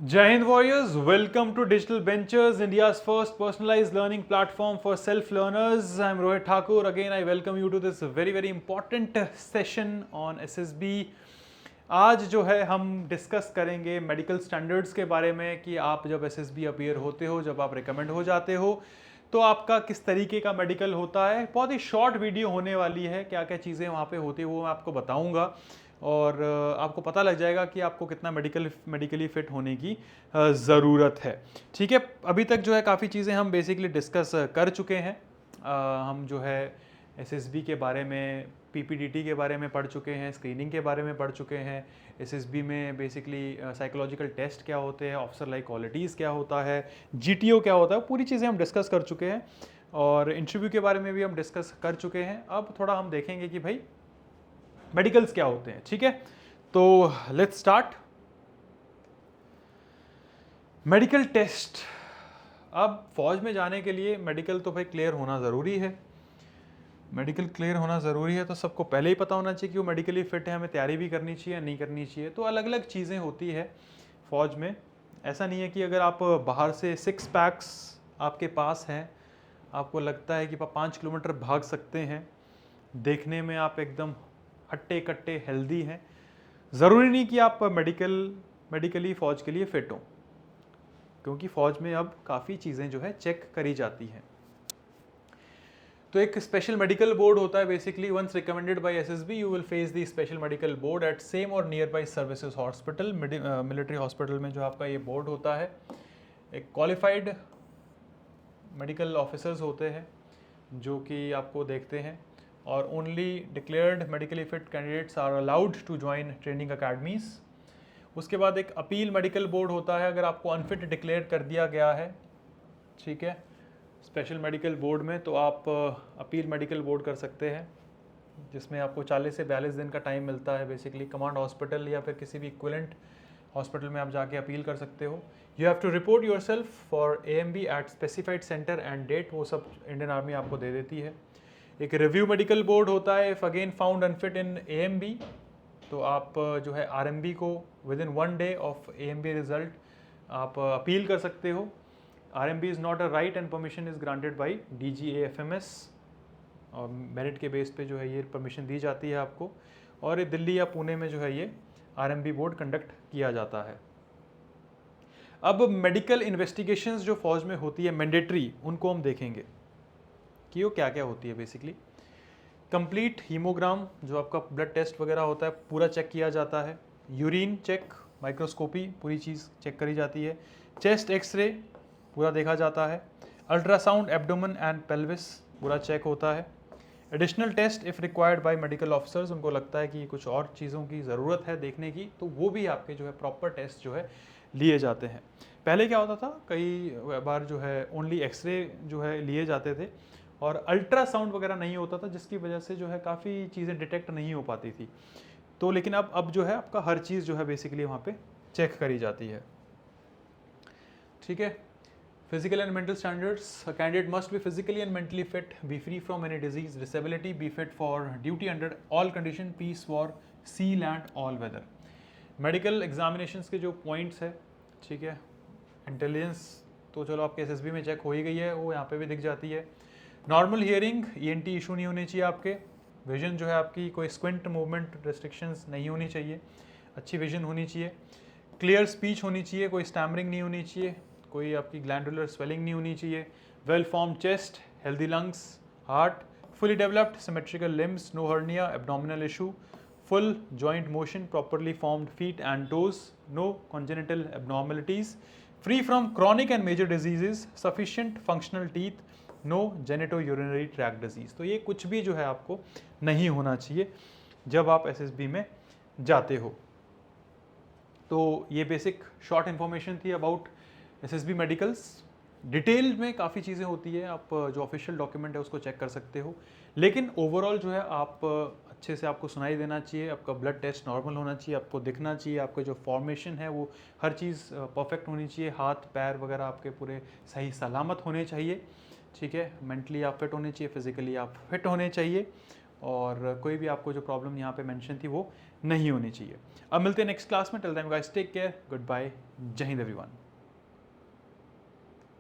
Jai Hind Warriors, welcome to Digital Ventures, India's first personalized learning platform for self-learners. I'm Rohit Thakur. Again, I welcome you to this very important session on SSB. आज जो है हम discuss करेंगे medical standards के बारे में कि आप जब SSB अपीयर होते हो, जब आप रिकमेंड हो जाते हो तो आपका किस तरीके का मेडिकल होता है। बहुत ही शॉर्ट वीडियो होने वाली है, क्या क्या चीज़ें वहाँ पे होती है वो मैं आपको बताऊँगा और आपको पता लग जाएगा कि आपको कितना मेडिकली फिट होने की ज़रूरत है। ठीक है, अभी तक जो है काफ़ी चीज़ें हम बेसिकली डिस्कस कर चुके हैं। हम जो है एसएसबी के बारे में, पीपीडीटी के बारे में पढ़ चुके हैं, स्क्रीनिंग के बारे में पढ़ चुके हैं। एसएसबी में बेसिकली साइकोलॉजिकल टेस्ट क्या होते हैं, ऑफिसर लाइक क्वालिटीज़ क्या होता है, जीटीओ क्या होता है, पूरी चीज़ें हम डिस्कस कर चुके हैं और इंटरव्यू के बारे में भी हम डिस्कस कर चुके हैं। अब थोड़ा हम देखेंगे कि भाई मेडिकल्स क्या होते हैं। ठीक है, तो लेट्स स्टार्ट। Medical test. अब फौज में जाने के लिए मेडिकल तो भाई क्लियर होना ज़रूरी है। मेडिकल क्लियर होना ज़रूरी है तो सबको पहले ही पता होना चाहिए कि वो मेडिकली फिट है, हमें तैयारी भी करनी चाहिए या नहीं करनी चाहिए। तो अलग अलग चीज़ें होती है फौज में। ऐसा नहीं है कि अगर आप बाहर से 6 पैक्स आपके पास हैं, आपको लगता है कि आप 5 किलोमीटर भाग सकते हैं, देखने में आप एकदम हट्टे कट्टे हेल्दी हैं, ज़रूरी नहीं कि आप मेडिकली फ़ौज के लिए फ़िट हों, क्योंकि फ़ौज में अब काफ़ी चीज़ें जो है चेक करी जाती हैं। तो एक स्पेशल मेडिकल बोर्ड होता है। Basically once recommended by SSB you will face the special medical board at same और nearby services hospital. Military hospital में जो आपका ये बोर्ड होता है, एक क्वालिफाइड मेडिकल ऑफिसर्स होते हैं जो कि आपको देखते हैं, और only declared medically fit candidates are allowed to join training academies. उसके बाद एक अपील मेडिकल बोर्ड होता है। अगर आपको अनफिट डिक्लेयर कर दिया गया है, ठीक है, स्पेशल मेडिकल बोर्ड में, तो आप अपील मेडिकल बोर्ड कर सकते हैं, जिसमें आपको 40 से 42 दिन का टाइम मिलता है। बेसिकली कमांड हॉस्पिटल या फिर किसी भी इक्विवेलेंट हॉस्पिटल में आप जाके अपील कर सकते हो। You have to report yourself for AMB at specified centre and date, वो सब इंडियन आर्मी आपको दे देती है। एक रिव्यू मेडिकल बोर्ड होता है। If again found unfit in AMB, तो आप जो है RMB को with in 1 day of AMB result आप अपील कर सकते हो। RMB is not a right and permission is granted by DGAFMS, और मेरिट के बेस पे जो है ये परमिशन दी जाती है आपको, और ये दिल्ली या पुणे में जो है ये RMB बोर्ड कंडक्ट किया जाता है। अब मेडिकल इन्वेस्टिगेशंस जो फौज में होती है मैंडेटरी, उनको हम देखेंगे कि वो क्या क्या होती है। बेसिकली कंप्लीट हीमोग्राम, जो आपका ब्लड टेस्ट वगैरह होता है, पूरा चेक किया जाता है। यूरिन चेक, माइक्रोस्कोपी, पूरी चीज़ चेक करी जाती है। चेस्ट एक्सरे पूरा देखा जाता है। अल्ट्रासाउंड एब्डोमेन एंड पेल्विस पूरा चेक होता है। Additional test if required by medical officers, उनको लगता है कि कुछ और चीज़ों की ज़रूरत है देखने की, तो वो भी आपके जो है प्रॉपर टेस्ट जो है लिए जाते हैं। पहले क्या होता था, कई बार जो है ओनली एक्सरे जो है लिए जाते थे और अल्ट्रासाउंड वगैरह नहीं होता था, जिसकी वजह से जो है काफ़ी चीज़ें डिटेक्ट नहीं हो पाती थी। तो लेकिन अब जो है आपका हर चीज़ जो है बेसिकली वहाँ पे चेक करी जाती है। ठीक है, physical and mental standards. A candidate must be physically and mentally fit, be free from any disease disability, be fit for duty under all condition, peace war, sea land, all weather. Medical examinations के जो points है, ठीक है, intelligence तो चलो आपके SSB में check हो ही गई है, वो यहाँ पे भी दिख जाती है। नॉर्मल हियरिंग, ENT इशू नहीं होनी चाहिए आपके। विजन जो है आपकी कोई स्क्विंट मूवमेंट रिस्ट्रिक्शंस नहीं होनी चाहिए, अच्छी विजन होनी चाहिए। क्लियर स्पीच होनी चाहिए, कोई स्टैमरिंग नहीं होनी चाहिए, कोई आपकी ग्लैंडुलर स्वेलिंग नहीं होनी चाहिए। Well formed chest, healthy lungs, heart, fully developed symmetrical limbs, no hernia, abdominal issue, full joint motion, properly formed feet and toes, no congenital abnormalities, free from chronic and major diseases, sufficient functional teeth, no genitourinary tract disease। तो ये कुछ भी जो है आपको नहीं होना चाहिए जब आप SSB में जाते हो। तो ये बेसिक शॉर्ट इन्फॉर्मेशन थी अबाउट SSB मेडिकल्स। डिटेल में काफ़ी चीज़ें होती है, आप जो ऑफिशियल डॉक्यूमेंट है उसको चेक कर सकते हो, लेकिन ओवरऑल जो है आप अच्छे से आपको सुनाई देना चाहिए, आपका ब्लड टेस्ट नॉर्मल होना चाहिए, आपको दिखना चाहिए, आपका जो फॉर्मेशन है वो हर चीज़ परफेक्ट होनी चाहिए, हाथ पैर वगैरह आपके पूरे सही सलामत होने चाहिए। ठीक है, मेंटली आप फिट होने चाहिए, फिजिकली आप फिट होने चाहिए, और कोई भी आपको जो प्रॉब्लम यहाँ पे मेंशन थी वो नहीं होनी चाहिए। अब मिलते हैं नेक्स्ट क्लास में। Till then guys take care, goodbye, जय हिंद एवरीवन।